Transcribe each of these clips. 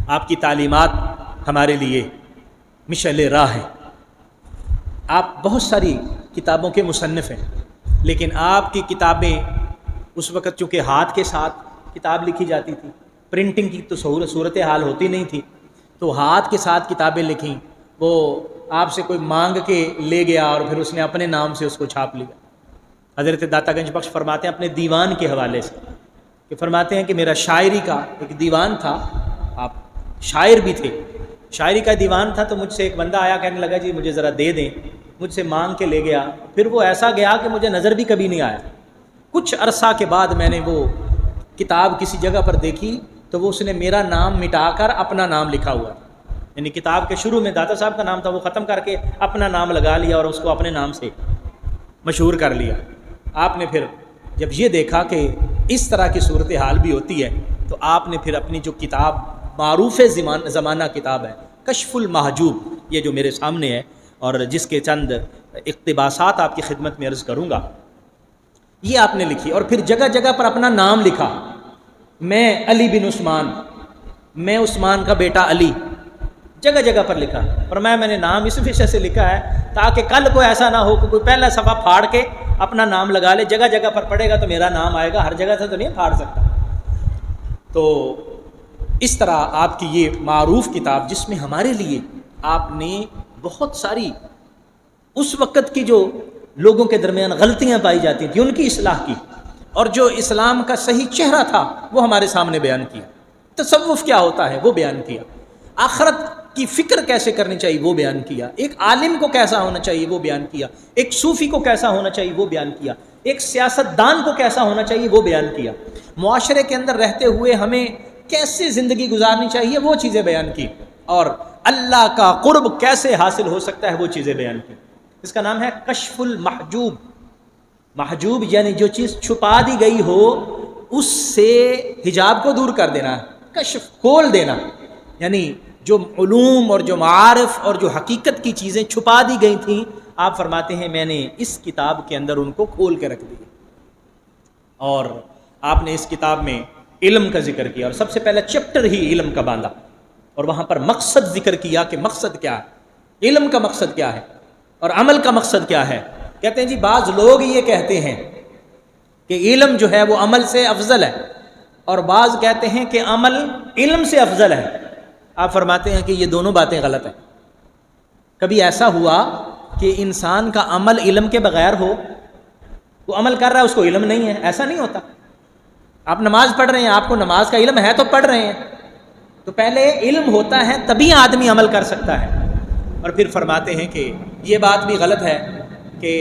آپ کی تعلیمات ہمارے لیے مشعل راہ ہیں۔ آپ بہت ساری کتابوں کے مصنف ہیں، لیکن آپ کی کتابیں اس وقت چونکہ ہاتھ کے ساتھ کتاب لکھی جاتی تھی، پرنٹنگ کی تو صورت حال ہوتی نہیں تھی، تو ہاتھ کے ساتھ کتابیں لکھیں، وہ آپ سے کوئی مانگ کے لے گیا اور پھر اس نے اپنے نام سے اس کو چھاپ لیا۔ حضرت داتا گنج بخش فرماتے ہیں اپنے دیوان کے حوالے سے کہ فرماتے ہیں کہ میرا شاعری کا ایک دیوان تھا، آپ شاعر بھی تھے، شاعری کا دیوان تھا، تو مجھ سے ایک بندہ آیا کہنے لگا جی مجھے ذرا دے دیں، مجھ سے مانگ کے لے گیا، پھر وہ ایسا گیا کہ مجھے نظر بھی کبھی نہیں آیا۔ کچھ عرصہ کے بعد میں نے وہ کتاب کسی جگہ پر دیکھی تو وہ اس نے میرا نام مٹا کر اپنا نام لکھا ہوا تھا، یعنی کتاب کے شروع میں داتا صاحب کا نام تھا، وہ ختم کر کے اپنا نام لگا لیا اور اس کو اپنے نام سے مشہور کر لیا۔ آپ نے پھر جب یہ دیکھا کہ اس طرح کی صورتحال بھی ہوتی ہے تو آپ نے پھر اپنی جو کتاب معروف زمانہ کتاب ہے کشف المحجوب، یہ جو میرے سامنے ہے اور جس کے چند اقتباسات آپ کی خدمت میں عرض کروں گا، یہ آپ نے لکھی، اور پھر جگہ جگہ پر اپنا نام لکھا، میں علی بن عثمان، میں عثمان کا بیٹا علی، جگہ جگہ پر لکھا، اور میں نے نام اس وجہ سے لکھا ہے تاکہ کل کو ایسا نہ ہو کہ کوئی پہلا صفحہ پھاڑ کے اپنا نام لگا لے، جگہ جگہ پر پڑھے گا تو میرا نام آئے گا، ہر جگہ سے تو نہیں پھاڑ سکتا۔ تو اس طرح آپ کی یہ معروف کتاب جس میں ہمارے لیے آپ نے بہت ساری اس وقت کی جو لوگوں کے درمیان غلطیاں پائی جاتی تھیں ان کی اصلاح کی، اور جو اسلام کا صحیح چہرہ تھا وہ ہمارے سامنے بیان کیا، تصوف کیا ہوتا ہے وہ بیان کیا، آخرت کی فکر کیسے کرنی چاہیے وہ بیان کیا، ایک عالم کو کیسا ہونا چاہیے وہ بیان کیا، ایک صوفی کو کیسا ہونا چاہیے وہ بیان کیا، ایک سیاست دان کو کیسا ہونا چاہیے وہ بیان کیا، معاشرے کے اندر رہتے ہوئے ہمیں کیسے زندگی گزارنی چاہیے وہ چیزیں بیان کی، اور اللہ کا قرب کیسے حاصل ہو سکتا ہے وہ چیزیں بیان کی۔ اس کا نام ہے کشف المحجوب۔ محجوب یعنی جو چیز چھپا دی گئی ہو اس سے حجاب کو دور کر دینا، کشف کھول دینا، یعنی جو علوم اور جو معارف اور جو حقیقت کی چیزیں چھپا دی گئی تھیں، آپ فرماتے ہیں میں نے اس کتاب کے اندر ان کو کھول کے رکھ دیا، اور آپ نے اس کتاب میں علم کا ذکر کیا، اور سب سے پہلا چیپٹر ہی علم کا باندھا، اور وہاں پر مقصد ذکر کیا کہ مقصد کیا ہے، علم کا مقصد کیا ہے اور عمل کا مقصد کیا ہے۔ کہتے ہیں جی بعض لوگ یہ کہتے ہیں کہ علم جو ہے وہ عمل سے افضل ہے، اور بعض کہتے ہیں کہ عمل علم سے افضل ہے۔ آپ فرماتے ہیں کہ یہ دونوں باتیں غلط ہیں۔ کبھی ایسا ہوا کہ انسان کا عمل علم کے بغیر ہو، وہ عمل کر رہا ہے اس کو علم نہیں ہے؟ ایسا نہیں ہوتا۔ آپ نماز پڑھ رہے ہیں، آپ کو نماز کا علم ہے تو پڑھ رہے ہیں، تو پہلے علم ہوتا ہے تبھی آدمی عمل کر سکتا ہے۔ اور پھر فرماتے ہیں کہ یہ بات بھی غلط ہے کہ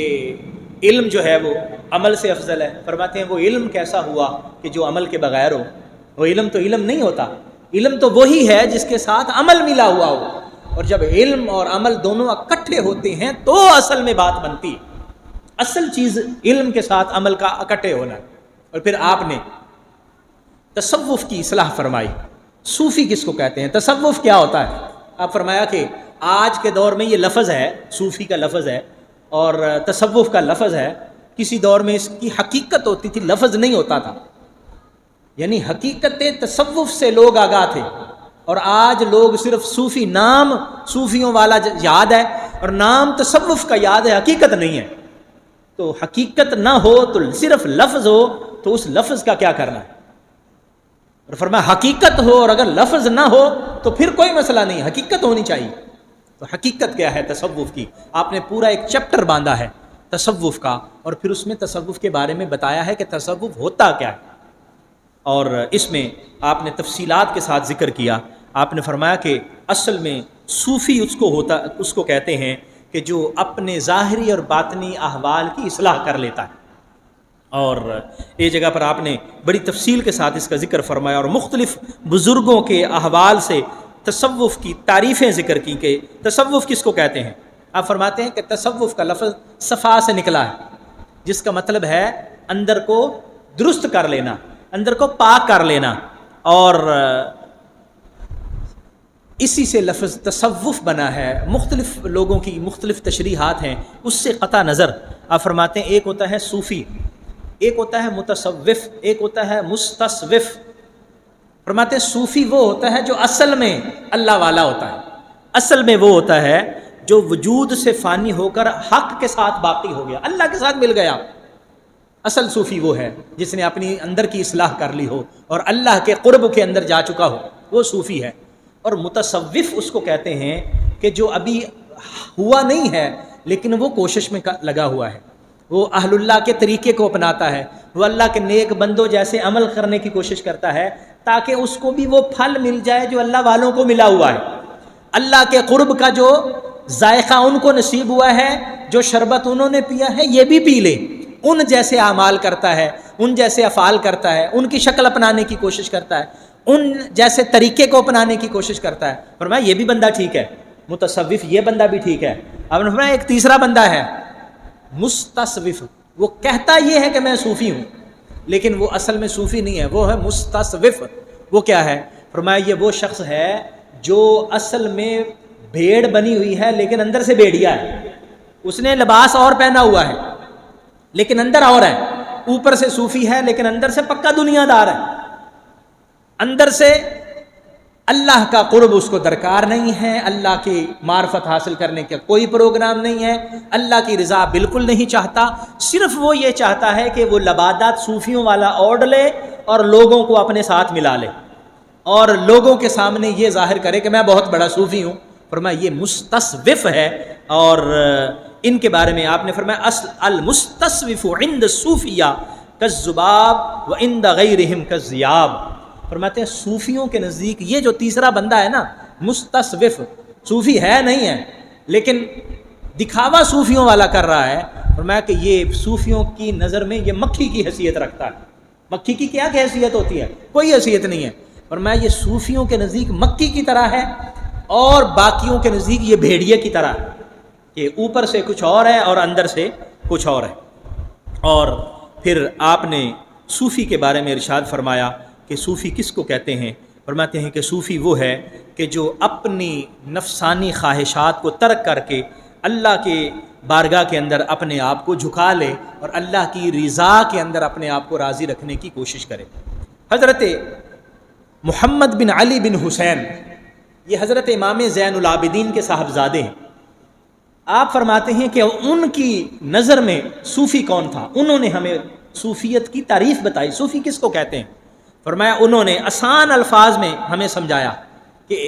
علم جو ہے وہ عمل سے افضل ہے۔ فرماتے ہیں وہ علم کیسا ہوا کہ جو عمل کے بغیر ہو، وہ علم تو علم نہیں ہوتا، علم تو وہی ہے جس کے ساتھ عمل ملا ہوا ہو، اور جب علم اور عمل دونوں اکٹھے ہوتے ہیں تو اصل میں بات بنتی ہے، اصل چیز علم کے ساتھ عمل کا اکٹھے ہونا۔ اور پھر آپ نے تصوف کی اصلاح فرمائی، صوفی کس کو کہتے ہیں، تصوف کیا ہوتا ہے۔ آپ فرمایا کہ آج کے دور میں یہ لفظ ہے، صوفی کا لفظ ہے اور تصوف کا لفظ ہے، کسی دور میں اس کی حقیقت ہوتی تھی، لفظ نہیں ہوتا تھا، یعنی حقیقت تصوف سے لوگ آگاہ تھے، اور آج لوگ صرف صوفی نام صوفیوں والا یاد ہے اور نام تصوف کا یاد ہے، حقیقت نہیں ہے۔ تو حقیقت نہ ہو تو صرف لفظ ہو تو اس لفظ کا کیا کرنا ہے، اور فرمایا حقیقت ہو اور اگر لفظ نہ ہو تو پھر کوئی مسئلہ نہیں، حقیقت ہونی چاہیے۔ تو حقیقت کیا ہے تصوف کی، آپ نے پورا ایک چیپٹر باندھا ہے تصوف کا، اور پھر اس میں تصوف کے بارے میں بتایا ہے کہ تصوف ہوتا کیا ہے، اور اس میں آپ نے تفصیلات کے ساتھ ذکر کیا۔ آپ نے فرمایا کہ اصل میں صوفی اس کو کہتے ہیں کہ جو اپنے ظاہری اور باطنی احوال کی اصلاح کر لیتا ہے، اور ایک جگہ پر آپ نے بڑی تفصیل کے ساتھ اس کا ذکر فرمایا، اور مختلف بزرگوں کے احوال سے تصوف کی تعریفیں ذکر کی کہ تصوف کس کو کہتے ہیں۔ آپ فرماتے ہیں کہ تصوف کا لفظ صفا سے نکلا ہے، جس کا مطلب ہے اندر کو درست کر لینا، اندر کو پاک کر لینا، اور اسی سے لفظ تصوف بنا ہے۔ مختلف لوگوں کی مختلف تشریحات ہیں، اس سے قطع نظر آپ فرماتے ہیں ایک ہوتا ہے صوفی، ایک ہوتا ہے متصوف، ایک ہوتا ہے مستصوف۔ فرماتے ہیں صوفی وہ ہوتا ہے جو اصل میں اللہ والا ہوتا ہے، اصل میں وہ ہوتا ہے جو وجود سے فانی ہو کر حق کے ساتھ باقی ہو گیا، اللہ کے ساتھ مل گیا۔ اصل صوفی وہ ہے جس نے اپنی اندر کی اصلاح کر لی ہو اور اللہ کے قرب کے اندر جا چکا ہو، وہ صوفی ہے۔ اور متصوف اس کو کہتے ہیں کہ جو ابھی ہوا نہیں ہے لیکن وہ کوشش میں لگا ہوا ہے، وہ اہل اللہ کے طریقے کو اپناتا ہے، وہ اللہ کے نیک بندوں جیسے عمل کرنے کی کوشش کرتا ہے تاکہ اس کو بھی وہ پھل مل جائے جو اللہ والوں کو ملا ہوا ہے، اللہ کے قرب کا جو ذائقہ ان کو نصیب ہوا ہے، جو شربت انہوں نے پیا ہے یہ بھی پی لے، ان جیسے اعمال کرتا ہے، ان جیسے افعال کرتا ہے، ان کی شکل اپنانے کی کوشش کرتا ہے، ان جیسے طریقے کو اپنانے کی کوشش کرتا ہے۔ فرمایا یہ بھی بندہ ٹھیک ہے، متصوف یہ بندہ بھی ٹھیک ہے۔ اب نے فرمایا ایک تیسرا بندہ ہے مستصوف، وہ کہتا یہ ہے کہ میں صوفی ہوں لیکن وہ اصل میں صوفی نہیں ہے، وہ ہے مستصوف۔ وہ کیا ہے؟ فرمایا یہ وہ شخص ہے جو اصل میں بھیڑ بنی ہوئی ہے لیکن اندر سے بھیڑیا ہے، اس نے لباس اور پہنا ہوا ہے لیکن اندر اور ہے، اوپر سے صوفی ہے لیکن اندر سے پکا دنیا دار ہے، اندر سے اللہ کا قرب اس کو درکار نہیں ہے، اللہ کی معرفت حاصل کرنے کا کوئی پروگرام نہیں ہے، اللہ کی رضا بالکل نہیں چاہتا، صرف وہ یہ چاہتا ہے کہ وہ لبادات صوفیوں والا اوڑھ لے اور لوگوں کو اپنے ساتھ ملا لے اور لوگوں کے سامنے یہ ظاہر کرے کہ میں بہت بڑا صوفی ہوں۔ فرمایا یہ مستصوف ہے، اور ان کے بارے میں آپ نے فرمایا المستصوف عند الصوفیہ کالذباب وعند غیرہم کالذیاب۔ فرماتے ہیں صوفیوں کے نزدیک یہ جو تیسرا بندہ ہے نا مستصوف، صوفی ہے نہیں ہے لیکن دکھاوا صوفیوں والا کر رہا ہے، فرمایا کہ یہ صوفیوں کی نظر میں یہ مکھی کی حیثیت رکھتا ہے۔ مکھی کی کیا حیثیت ہوتی ہے؟ کوئی حیثیت نہیں ہے۔ فرمایا یہ صوفیوں کے نزدیک مکھی کی طرح ہے اور باقیوں کے نزدیک یہ بھیڑیے کی طرح ہے کہ اوپر سے کچھ اور ہے اور اندر سے کچھ اور ہے۔ اور پھر آپ نے صوفی کے بارے میں ارشاد فرمایا کہ صوفی کس کو کہتے ہیں؟ فرماتے ہیں کہ صوفی وہ ہے کہ جو اپنی نفسانی خواہشات کو ترک کر کے اللہ کے بارگاہ کے اندر اپنے آپ کو جھکا لے اور اللہ کی رضا کے اندر اپنے آپ کو راضی رکھنے کی کوشش کرے۔ حضرت محمد بن علی بن حسین، یہ حضرت امام زین العابدین کے صاحبزادے ہیں۔ آپ فرماتے ہیں کہ ان کی نظر میں صوفی کون تھا؟ انہوں نے ہمیں صوفیت کی تعریف بتائی، صوفی کس کو کہتے ہیں؟ فرمایا انہوں نے آسان الفاظ میں ہمیں سمجھایا کہ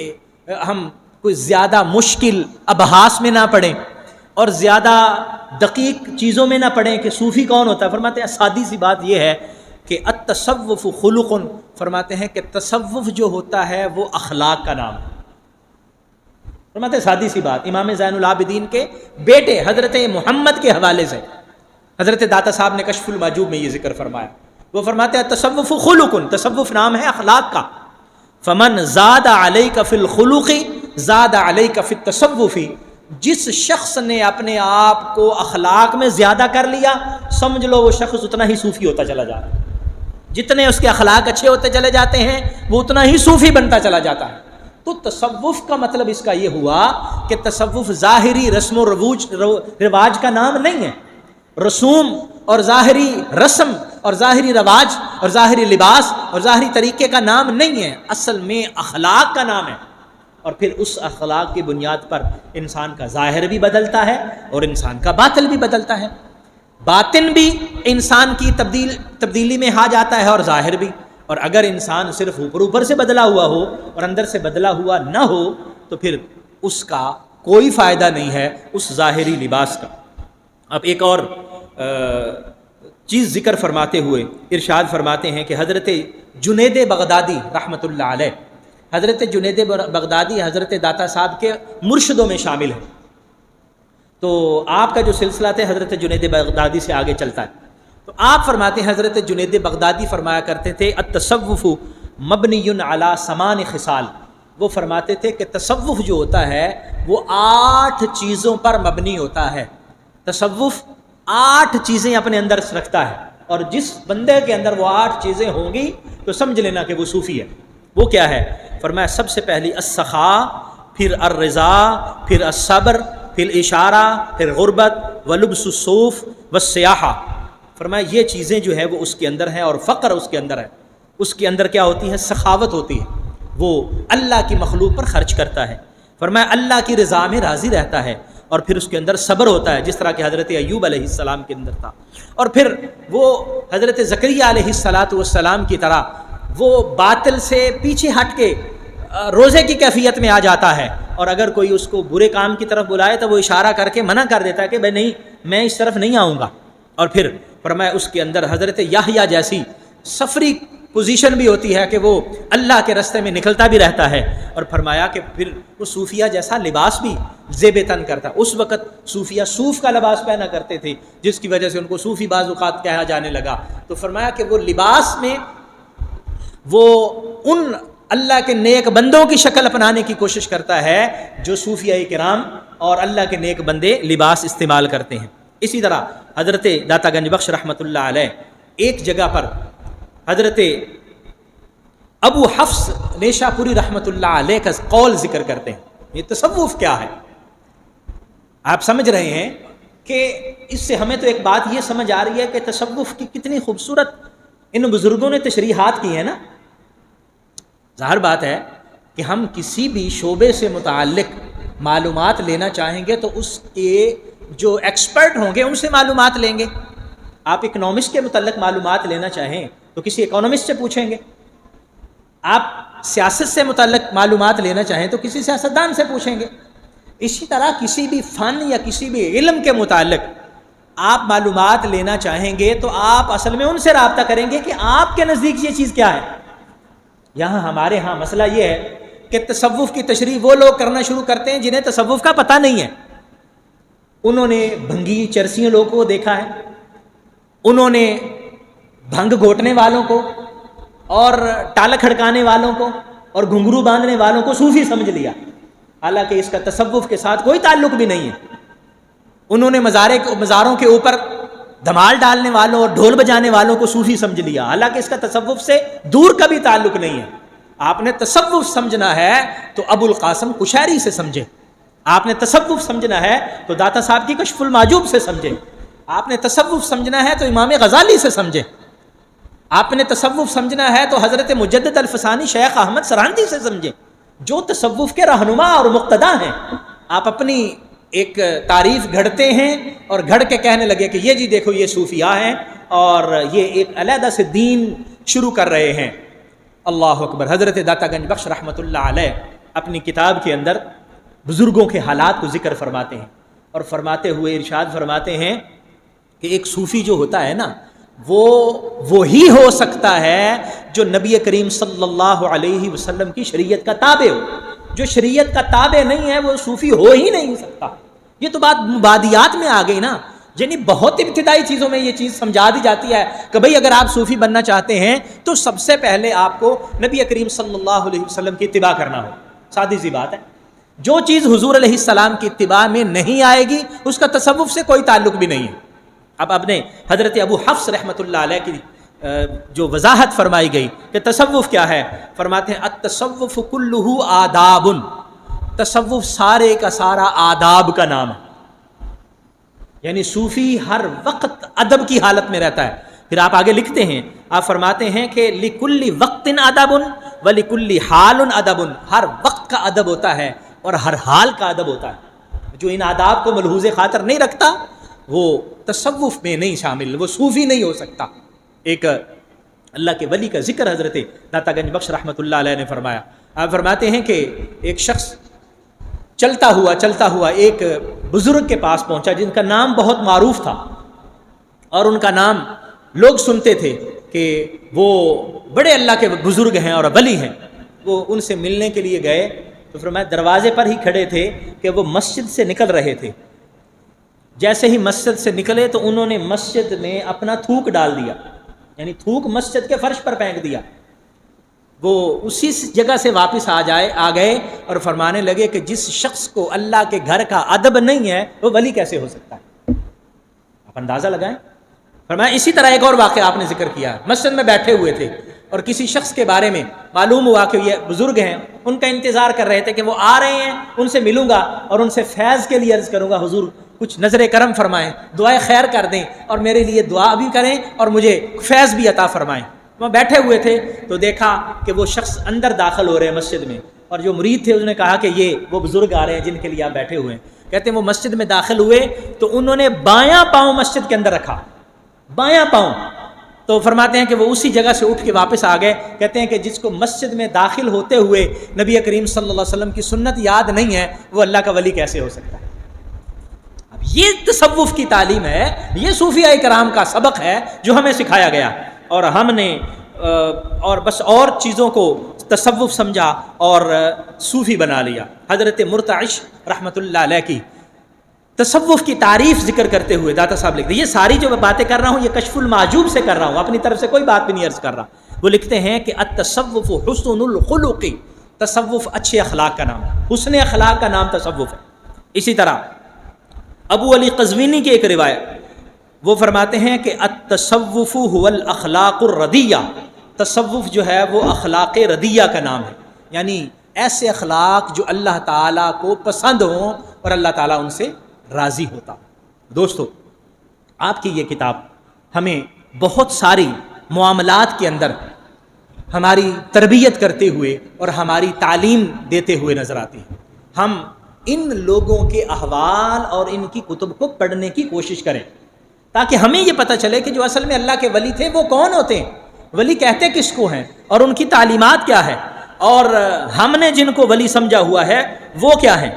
ہم کوئی زیادہ مشکل ابحاث میں نہ پڑھیں اور زیادہ دقیق چیزوں میں نہ پڑھیں کہ صوفی کون ہوتا ہے۔ فرماتے ہیں سادی سی بات یہ ہے کہ التصوف خلق، فرماتے ہیں کہ تصوف جو ہوتا ہے وہ اخلاق کا نام ہے۔ فرماتے ہیں سادی سی بات، امام زین العابدین کے بیٹے حضرت محمد کے حوالے سے حضرت داتا صاحب نے کشف المحجوب میں یہ ذکر فرمایا، وہ فرماتے ہیں تصوف خلق، تصوف نام ہے اخلاق کا۔ فمن زاد علیک فی الخلق زاد علیک فی التصوف، جس شخص نے اپنے آپ کو اخلاق میں زیادہ کر لیا سمجھ لو وہ شخص اتنا ہی صوفی ہوتا چلا جا رہا ہے، جتنے اس کے اخلاق اچھے ہوتے چلے جاتے ہیں وہ اتنا ہی صوفی بنتا چلا جاتا ہے۔ تو تصوف کا مطلب اس کا یہ ہوا کہ تصوف ظاہری رسم و رواج کا نام نہیں ہے، رسوم اور ظاہری رسم اور ظاہری رواج اور ظاہری لباس اور ظاہری طریقے کا نام نہیں ہے، اصل میں اخلاق کا نام ہے۔ اور پھر اس اخلاق کی بنیاد پر انسان کا ظاہر بھی بدلتا ہے اور انسان کا باطن بھی بدلتا ہے، باطن بھی انسان کی تبدیلی میں آ جاتا ہے اور ظاہر بھی۔ اور اگر انسان صرف اوپر سے بدلا ہوا ہو اور اندر سے بدلا ہوا نہ ہو تو پھر اس کا کوئی فائدہ نہیں ہے اس ظاہری لباس کا۔ اب ایک اور چیز ذکر فرماتے ہوئے ارشاد فرماتے ہیں کہ حضرت جنید بغدادی رحمۃ اللہ علیہ، حضرت جنید بغدادی حضرت داتا صاحب کے مرشدوں میں شامل ہیں۔ تو آپ کا جو سلسلہ تھے حضرت جنید بغدادی سے آگے چلتا ہے، تو آپ فرماتے ہیں حضرت جنید بغدادی فرمایا کرتے تھے التصوف مبنی علی 8 خصال، وہ فرماتے تھے کہ تصوف جو ہوتا ہے وہ 8 چیزوں پر مبنی ہوتا ہے۔ تصوف 8 چیزیں اپنے اندر رکھتا ہے، اور جس بندے کے اندر وہ 8 چیزیں ہوں گی تو سمجھ لینا کہ وہ صوفی ہے۔ وہ کیا ہے؟ فرمایا سب سے پہلی السخاء، پھر الرضا، پھر الصبر، پھر اشارہ، پھر غربت، ولبس الصوف والسیاحہ۔ فرمایا یہ چیزیں جو ہے وہ اس کے اندر ہیں اور فقر اس کے اندر ہے۔ اس کے اندر کیا ہوتی ہے؟ سخاوت ہوتی ہے، وہ اللہ کی مخلوق پر خرچ کرتا ہے۔ فرمایا اللہ کی رضا میں راضی رہتا ہے، اور پھر اس کے اندر صبر ہوتا ہے، جس طرح کہ حضرت ایوب علیہ السلام کے اندر تھا، اور پھر وہ حضرت زکریا علیہ السلام کی طرح وہ باطل سے پیچھے ہٹ کے روزے کی کیفیت میں آ جاتا ہے، اور اگر کوئی اس کو برے کام کی طرف بلائے تو وہ اشارہ کر کے منع کر دیتا ہے کہ بھائی نہیں، میں اس طرف نہیں آؤں گا۔ اور پھر فرمایا اس کے اندر حضرت یحییٰ جیسی سفری پوزیشن بھی ہوتی ہے کہ وہ اللہ کے راستے میں نکلتا بھی رہتا ہے، اور فرمایا کہ پھر وہ صوفیہ جیسا لباس بھی زیب تن کرتا۔ اس وقت صوفیہ صوف کا لباس پہنا کرتے تھے، جس کی وجہ سے ان کو صوفی بعض اوقات کہا جانے لگا۔ تو فرمایا کہ وہ لباس میں وہ ان اللہ کے نیک بندوں کی شکل اپنانے کی کوشش کرتا ہے جو صوفیہ کرام اور اللہ کے نیک بندے لباس استعمال کرتے ہیں۔ اسی طرح حضرت داتا گنج بخش رحمۃ اللہ علیہ ایک جگہ پر حضرت ابو حفص نیشا پوری رحمۃ اللہ علیہ کا قول ذکر کرتے ہیں۔ یہ تصوف کیا ہے؟ آپ سمجھ رہے ہیں کہ اس سے ہمیں تو ایک بات یہ سمجھ آ رہی ہے کہ تصوف کی کتنی خوبصورت ان بزرگوں نے تشریحات کی ہیں نا۔ ظاہر بات ہے کہ ہم کسی بھی شعبے سے متعلق معلومات لینا چاہیں گے تو اس کے جو ایکسپرٹ ہوں گے ان سے معلومات لیں گے۔ آپ اکنامکس کے متعلق معلومات لینا چاہیں تو کسی اکانومسٹ سے پوچھیں گے، آپ سیاست سے متعلق معلومات لینا چاہیں تو کسی سیاستدان سے پوچھیں گے۔ اسی طرح کسی بھی فن یا کسی بھی علم کے متعلق آپ معلومات لینا چاہیں گے تو آپ اصل میں ان سے رابطہ کریں گے کہ آپ کے نزدیک یہ چیز کیا ہے۔ یہاں ہمارے ہاں مسئلہ یہ ہے کہ تصوف کی تشریح وہ لوگ کرنا شروع کرتے ہیں جنہیں تصوف کا پتہ نہیں ہے۔ انہوں نے بھنگی چرسیوں لوگوں کو دیکھا ہے، انہوں نے بھنگ گھوٹنے والوں کو اور ٹال کھڑکانے والوں کو اور گھنگرو باندھنے والوں کو صوفی سمجھ لیا، حالانکہ اس کا تصوف کے ساتھ کوئی تعلق بھی نہیں ہے۔ انہوں نے مزاروں کے اوپر دھمال ڈالنے والوں اور ڈھول بجانے والوں کو صوفی سمجھ لیا، حالانکہ اس کا تصوف سے دور کا بھی تعلق نہیں ہے۔ آپ نے تصوف سمجھنا ہے تو ابو القاسم قشیری سے سمجھے، آپ نے تصوف سمجھنا ہے تو داتا صاحب کی کشف المعجوب سے سمجھے، آپ نے تصوف سمجھنا ہے تو امام غزالی سے سمجھے، آپ نے تصوف سمجھنا ہے تو حضرت مجدد الفسانی شیخ احمد سرہندی سے سمجھے، جو تصوف کے رہنما اور مقتدا ہیں۔ آپ اپنی ایک تعریف گھڑتے ہیں اور گھڑ کے کہنے لگے کہ یہ جی دیکھو یہ صوفیاء ہیں اور یہ ایک علیحدہ سے دین شروع کر رہے ہیں۔ اللہ اکبر۔ حضرت داتا گنج بخش رحمۃ اللہ علیہ اپنی کتاب کے اندر بزرگوں کے حالات کو ذکر فرماتے ہیں، اور فرماتے ہوئے ارشاد فرماتے ہیں کہ ایک صوفی جو ہوتا ہے نا وہ وہی ہو سکتا ہے جو نبی کریم صلی اللہ علیہ وسلم کی شریعت کا تابع ہو۔ جو شریعت کا تابع نہیں ہے وہ صوفی ہو ہی نہیں سکتا۔ یہ تو بات مبادیات میں آ گئی نا، یعنی بہت ابتدائی چیزوں میں یہ چیز سمجھا دی جاتی ہے کہ بھئی اگر آپ صوفی بننا چاہتے ہیں تو سب سے پہلے آپ کو نبی کریم صلی اللہ علیہ وسلم کی اتباع کرنا ہو۔ سادی سی بات ہے، جو چیز حضور علیہ السلام کی اتباع میں نہیں آئے گی اس کا تصوف سے کوئی تعلق بھی نہیں ہے۔ اب اپنے حضرت ابو حفص رحمۃ اللہ علیہ کی جو وضاحت فرمائی گئی کہ تصوف کیا ہے، فرماتے ہیں التصوف کلہ آداب، تصوف سارے کا سارا آداب کا نام ہے، یعنی صوفی ہر وقت ادب کی حالت میں رہتا ہے۔ پھر آپ آگے لکھتے ہیں، آپ فرماتے ہیں کہ لکل وقت ادب ولکل حال ادب، ہر وقت کا ادب ہوتا ہے اور ہر حال کا ادب ہوتا ہے۔ جو ان آداب کو ملحوظ خاطر نہیں رکھتا وہ تصوف میں نہیں شامل، وہ صوفی نہیں ہو سکتا۔ ایک اللہ کے ولی کا ذکر حضرت داتا گنج بخش رحمۃ اللہ علیہ نے فرمایا۔ آپ فرماتے ہیں کہ ایک شخص چلتا ہوا ایک بزرگ کے پاس پہنچا جن کا نام بہت معروف تھا، اور ان کا نام لوگ سنتے تھے کہ وہ بڑے اللہ کے بزرگ ہیں اور ولی ہیں۔ وہ ان سے ملنے کے لیے گئے تو فرمایا دروازے پر ہی کھڑے تھے کہ وہ مسجد سے نکل رہے تھے۔ جیسے ہی مسجد سے نکلے تو انہوں نے مسجد میں اپنا تھوک ڈال دیا، یعنی تھوک مسجد کے فرش پر پھینک دیا۔ وہ اسی جگہ سے واپس آ گئے اور فرمانے لگے کہ جس شخص کو اللہ کے گھر کا ادب نہیں ہے وہ ولی کیسے ہو سکتا ہے؟ آپ اندازہ لگائیں۔ فرمایا اسی طرح ایک اور واقعہ آپ نے ذکر کیا، مسجد میں بیٹھے ہوئے تھے اور کسی شخص کے بارے میں معلوم ہوا کہ یہ بزرگ ہیں، ان کا انتظار کر رہے تھے کہ وہ آ رہے ہیں، ان سے ملوں گا اور ان سے فیض کے لیے عرض کروں گا حضور کچھ نظر کرم فرمائیں، دعائے خیر کر دیں اور میرے لیے دعا بھی کریں اور مجھے فیض بھی عطا فرمائیں۔ وہاں بیٹھے ہوئے تھے تو دیکھا کہ وہ شخص اندر داخل ہو رہے ہیں مسجد میں، اور جو مرید تھے اس نے کہا کہ یہ وہ بزرگ آ رہے ہیں جن کے لیے آپ بیٹھے ہوئے ہیں۔ کہتے ہیں وہ مسجد میں داخل ہوئے تو انہوں نے بایاں پاؤں مسجد کے اندر رکھا، بایاں پاؤں، تو فرماتے ہیں کہ وہ اسی جگہ سے اٹھ کے واپس آ گئے۔ کہتے ہیں کہ جس کو مسجد میں داخل ہوتے ہوئے نبی کریم صلی اللہ علیہ وسلم کی سنت یاد نہیں ہے، وہ اللہ کا ولی کیسے ہو سکتا ہے؟ اب یہ تصوف کی تعلیم ہے، یہ صوفیاء کرام کا سبق ہے جو ہمیں سکھایا گیا، اور ہم نے اور بس اور چیزوں کو تصوف سمجھا اور صوفی بنا لیا۔ حضرت مرتعش رحمۃ اللہ علیہ کی تصوف کی تعریف ذکر کرتے ہوئے داتا صاحب لکھتے ہیں، یہ ساری جو میں باتیں کر رہا ہوں یہ کشف المعجوب سے کر رہا ہوں، اپنی طرف سے کوئی بات بھی نہیں عرض کر رہا۔ وہ لکھتے ہیں کہ التصوف حسن الخلق، تصوف اچھے اخلاق کا نام ہے، حسن اخلاق کا نام تصوف ہے۔ اسی طرح ابو علی قزوینی کی ایک روایت، وہ فرماتے ہیں کہ التصوف هو الاخلاق الردیہ، تصوف جو ہے وہ اخلاق ردیہ کا نام ہے، یعنی ایسے اخلاق جو اللہ تعالیٰ کو پسند ہوں اور اللہ تعالیٰ ان سے راضی ہوتا۔ دوستو، آپ کی یہ کتاب ہمیں بہت ساری معاملات کے اندر ہماری تربیت کرتے ہوئے اور ہماری تعلیم دیتے ہوئے نظر آتی ہے۔ ہم ان لوگوں کے احوال اور ان کی کتب کو پڑھنے کی کوشش کریں تاکہ ہمیں یہ پتہ چلے کہ جو اصل میں اللہ کے ولی تھے وہ کون ہوتے ہیں، ولی کہتے کس کو ہیں، اور ان کی تعلیمات کیا ہے، اور ہم نے جن کو ولی سمجھا ہوا ہے وہ کیا ہیں۔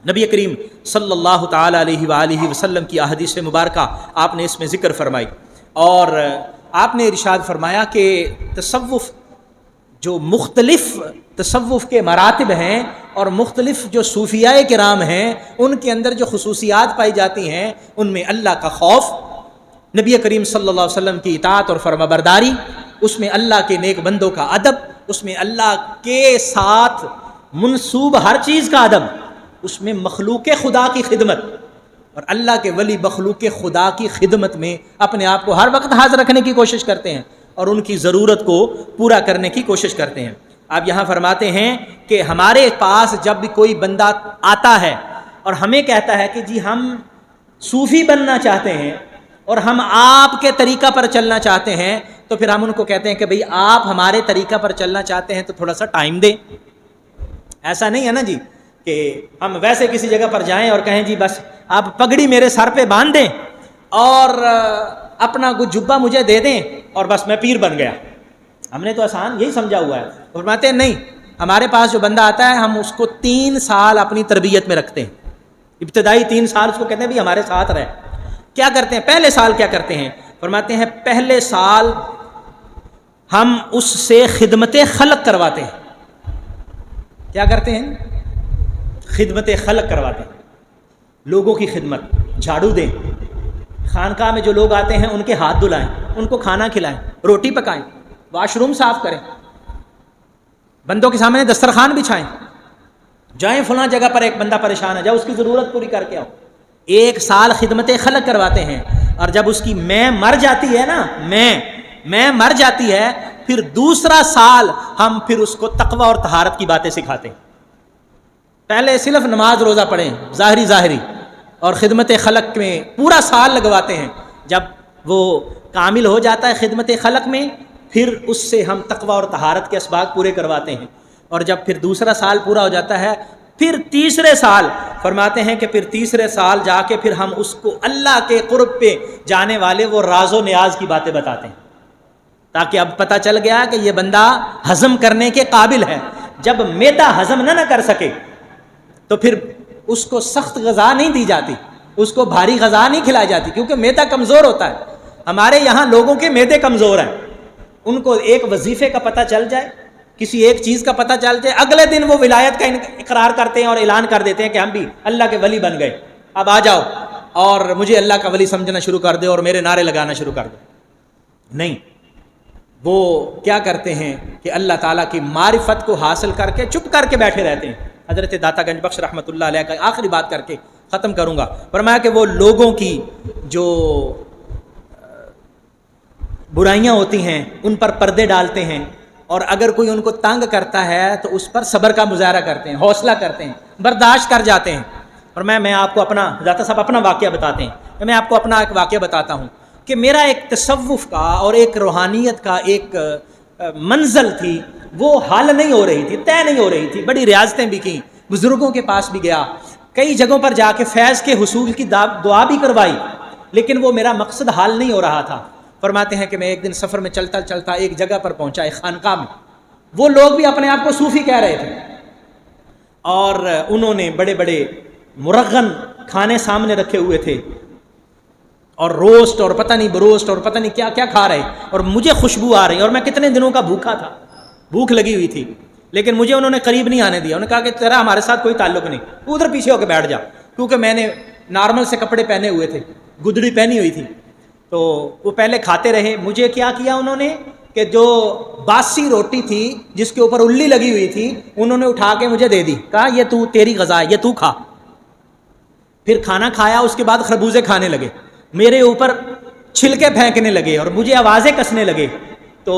نبی کریم صلی اللہ تعالیٰ علیہ وآلہ وسلم کی احادیث مبارکہ آپ نے اس میں ذکر فرمائی، اور آپ نے ارشاد فرمایا کہ تصوف جو مختلف تصوف کے مراتب ہیں اور مختلف جو صوفیاء کرام ہیں ان کے اندر جو خصوصیات پائی جاتی ہیں، ان میں اللہ کا خوف، نبی کریم صلی اللہ علیہ وسلم کی اطاعت اور فرما برداری، اس میں اللہ کے نیک بندوں کا ادب، اس میں اللہ کے ساتھ منسوب ہر چیز کا ادب، اس میں مخلوق خدا کی خدمت، اور اللہ کے ولی مخلوق خدا کی خدمت میں اپنے آپ کو ہر وقت حاضر رکھنے کی کوشش کرتے ہیں اور ان کی ضرورت کو پورا کرنے کی کوشش کرتے ہیں۔ آپ یہاں فرماتے ہیں کہ ہمارے پاس جب بھی کوئی بندہ آتا ہے اور ہمیں کہتا ہے کہ جی ہم صوفی بننا چاہتے ہیں اور ہم آپ کے طریقہ پر چلنا چاہتے ہیں، تو پھر ہم ان کو کہتے ہیں کہ بھئی آپ ہمارے طریقہ پر چلنا چاہتے ہیں تو تھوڑا سا ٹائم دیں۔ ایسا نہیں ہے نا جی کہ ہم ویسے کسی جگہ پر جائیں اور کہیں جی بس آپ پگڑی میرے سر پہ باندھ دیں اور اپنا کوئی جبہ مجھے دے دیں اور بس میں پیر بن گیا۔ ہم نے تو آسان یہی سمجھا ہوا ہے۔ فرماتے ہیں نہیں، ہمارے پاس جو بندہ آتا ہے ہم اس کو 3 سال اپنی تربیت میں رکھتے ہیں، ابتدائی 3 سال اس کو کہتے ہیں بھی ہمارے ساتھ رہے۔ کیا کرتے ہیں؟ پہلے سال کیا کرتے ہیں؟ فرماتے ہیں پہلے سال ہم اس سے خدمت خلق کرواتے ہیں۔ کیا کرتے ہیں؟ خدمت خلق کرواتے ہیں، لوگوں کی خدمت، جھاڑو دیں، خانقاہ میں جو لوگ آتے ہیں ان کے ہاتھ دھلائیں، ان کو کھانا کھلائیں، روٹی پکائیں، واش روم صاف کریں، بندوں کے سامنے دسترخوان بچھائیں، جائیں فلاں جگہ پر ایک بندہ پریشان ہے، جاؤ اس کی ضرورت پوری کر کے آؤ۔ 1 سال خدمت خلق کرواتے ہیں، اور جب اس کی میں مر جاتی ہے نا، میں مر جاتی ہے، پھر دوسرا سال ہم پھر اس کو تقوی اور طہارت کی باتیں سکھاتے ہیں۔ پہلے صرف نماز روزہ پڑھیں ظاہری، اور خدمت خلق میں پورا سال لگواتے ہیں۔ جب وہ کامل ہو جاتا ہے خدمت خلق میں، پھر اس سے ہم تقوی اور طہارت کے اسباق پورے کرواتے ہیں، اور جب پھر دوسرا سال پورا ہو جاتا ہے، پھر تیسرے سال فرماتے ہیں کہ پھر تیسرے سال جا کے پھر ہم اس کو اللہ کے قرب پہ جانے والے وہ راز و نیاز کی باتیں بتاتے ہیں، تاکہ اب پتہ چل گیا کہ یہ بندہ ہضم کرنے کے قابل ہے۔ جب معدہ ہضم نہ کر سکے تو پھر اس کو سخت غذا نہیں دی جاتی، اس کو بھاری غذا نہیں کھلائی جاتی، کیونکہ معدہ کمزور ہوتا ہے۔ ہمارے یہاں لوگوں کے معدے کمزور ہیں، ان کو ایک وظیفے کا پتہ چل جائے، کسی ایک چیز کا پتہ چل جائے، اگلے دن وہ ولایت کا اقرار کرتے ہیں اور اعلان کر دیتے ہیں کہ ہم بھی اللہ کے ولی بن گئے، اب آ جاؤ اور مجھے اللہ کا ولی سمجھنا شروع کر دے اور میرے نعرے لگانا شروع کر دو۔ نہیں، وہ کیا کرتے ہیں کہ اللہ تعالیٰ کی معرفت کو حاصل کر کے چپ کر کے بیٹھے رہتے ہیں۔ حضرت داتا گنج بخش رحمۃ اللہ علیہ کا آخری بات کر کے ختم کروں گا، فرمایا کہ وہ لوگوں کی جو برائیاں ہوتی ہیں ان پر پردے ڈالتے ہیں، اور اگر کوئی ان کو تنگ کرتا ہے تو اس پر صبر کا مظاہرہ کرتے ہیں، حوصلہ کرتے ہیں، برداشت کر جاتے ہیں۔ اور میں آپ کو اپنا داتا صاحب اپنا واقعہ بتاتے ہیں، میں آپ کو اپنا ایک واقعہ بتاتا ہوں۔ کہ میرا ایک تصوف کا اور ایک روحانیت کا ایک منزل تھی، وہ حل نہیں ہو رہی تھی، طے نہیں ہو رہی تھی. بڑی ریاضتیں بھی کیں، بزرگوں کے پاس بھی گیا، کئی جگہوں پر جا کے فیض کے حصول کی دعا بھی کروائی، لیکن وہ میرا مقصد حل نہیں ہو رہا تھا. فرماتے ہیں کہ میں ایک دن سفر میں چلتا چلتا ایک جگہ پر پہنچا، ایک خانقاہ میں. وہ لوگ بھی اپنے آپ کو صوفی کہہ رہے تھے، اور انہوں نے بڑے بڑے مرغن کھانے سامنے رکھے ہوئے تھے، اور روسٹ اور پتہ نہیں بروسٹ اور پتہ نہیں کیا کیا کھا رہے، اور مجھے خوشبو آ رہی، اور میں کتنے دنوں کا بھوکا تھا، بھوک لگی ہوئی تھی، لیکن مجھے انہوں نے قریب نہیں آنے دیا. انہوں نے کہا کہ تیرا ہمارے ساتھ کوئی تعلق نہیں، تو ادھر پیچھے ہو کے بیٹھ جا. کیونکہ میں نے نارمل سے کپڑے پہنے ہوئے تھے، گدڑی پہنی ہوئی تھی. تو وہ پہلے کھاتے رہے. مجھے کیا کیا انہوں نے کہ جو باسی روٹی تھی جس کے اوپر اللی لگی ہوئی تھی، انہوں نے اٹھا کے مجھے دے دی، کہا یہ تو تیری غذا ہے، یہ تو کھا. پھر کھانا کھایا، اس کے بعد خربوزے کھانے لگے، میرے اوپر چھلکے پھینکنے لگے اور مجھے آوازیں کسنے لگے. تو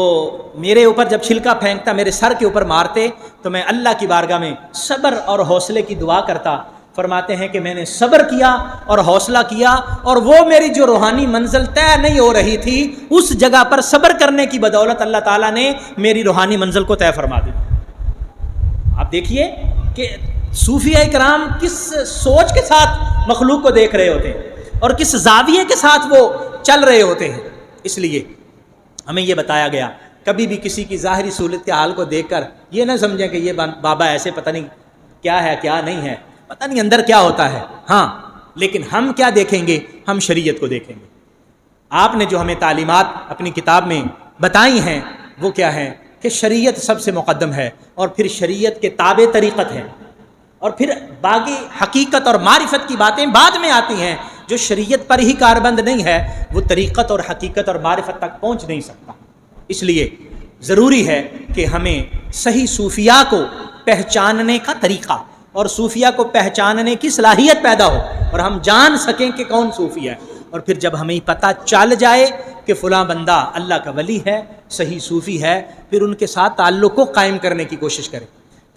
میرے اوپر جب چھلکا پھینکتا، میرے سر کے اوپر مارتے، تو میں اللہ کی بارگاہ میں صبر اور حوصلے کی دعا کرتا. فرماتے ہیں کہ میں نے صبر کیا اور حوصلہ کیا، اور وہ میری جو روحانی منزل طے نہیں ہو رہی تھی، اس جگہ پر صبر کرنے کی بدولت اللہ تعالیٰ نے میری روحانی منزل کو طے فرما دی. آپ دیکھیے کہ صوفیہ کرام کس سوچ کے ساتھ مخلوق کو دیکھ رہے ہوتے ہیں اور کس زاویے کے ساتھ وہ چل رہے ہوتے ہیں. اس لیے ہمیں یہ بتایا گیا، کبھی بھی کسی کی ظاہری صورت کے حال کو دیکھ کر یہ نہ سمجھیں کہ یہ بابا ایسے پتہ نہیں کیا ہے کیا نہیں ہے، پتہ نہیں اندر کیا ہوتا ہے. ہاں، لیکن ہم کیا دیکھیں گے؟ ہم شریعت کو دیکھیں گے. آپ نے جو ہمیں تعلیمات اپنی کتاب میں بتائی ہیں وہ کیا ہے کہ شریعت سب سے مقدم ہے، اور پھر شریعت کے تابع طریقت ہے، اور پھر باقی حقیقت اور معرفت کی باتیں بعد میں آتی ہیں. جو شریعت پر ہی کاربند نہیں ہے وہ طریقت اور حقیقت اور معرفت تک پہنچ نہیں سکتا. اس لیے ضروری ہے کہ ہمیں صحیح صوفیاء کو پہچاننے کا طریقہ اور صوفیاء کو پہچاننے کی صلاحیت پیدا ہو، اور ہم جان سکیں کہ کون صوفی ہے. اور پھر جب ہمیں پتہ چل جائے کہ فلاں بندہ اللہ کا ولی ہے، صحیح صوفی ہے، پھر ان کے ساتھ تعلق کو قائم کرنے کی کوشش کریں،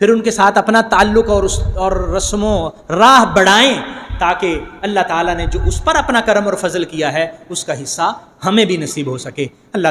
پھر ان کے ساتھ اپنا تعلق اور رسم و راہ بڑھائیں، تاکہ اللہ تعالیٰ نے جو اس پر اپنا کرم اور فضل کیا ہے اس کا حصہ ہمیں بھی نصیب ہو سکے. اللہ